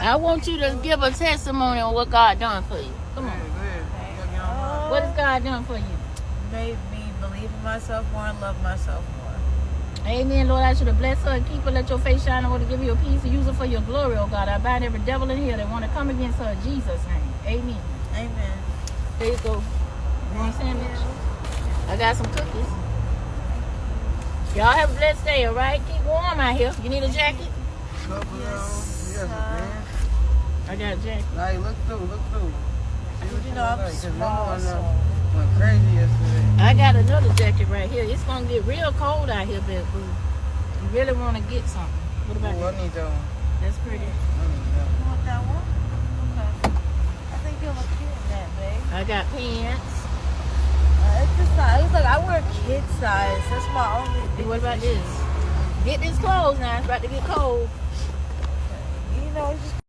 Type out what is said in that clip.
I want you to give a testimony on what God done for you. Come on. What has God done for you? Made me believe in myself more and love myself more. Amen, Lord. I should have blessed her and keep her, let your face shine on her to give you a peace and use her for your glory, oh God. I bind every devil in here that want to come against her in Jesus' name. Amen. Amen. There you go. You want a sandwich? I got some cookies. Y'all have a blessed day, all right? Keep warm out here. You need a jacket? Yes. I got a jacket. Like, look through. You know, I'm small, so. Went crazy yesterday. I got another jacket right here. It's going to get real cold out here, Big Boo. You really want to get something. What about Ooh, that? I need that one. That's pretty. I need that You want that one? Okay. I think you'll look cute in that, babe. I got pants. It's the size. It's like I wear kid size. That's my only. Hey, what about this? Get this clothes now. It's about to get cold. You know, it's just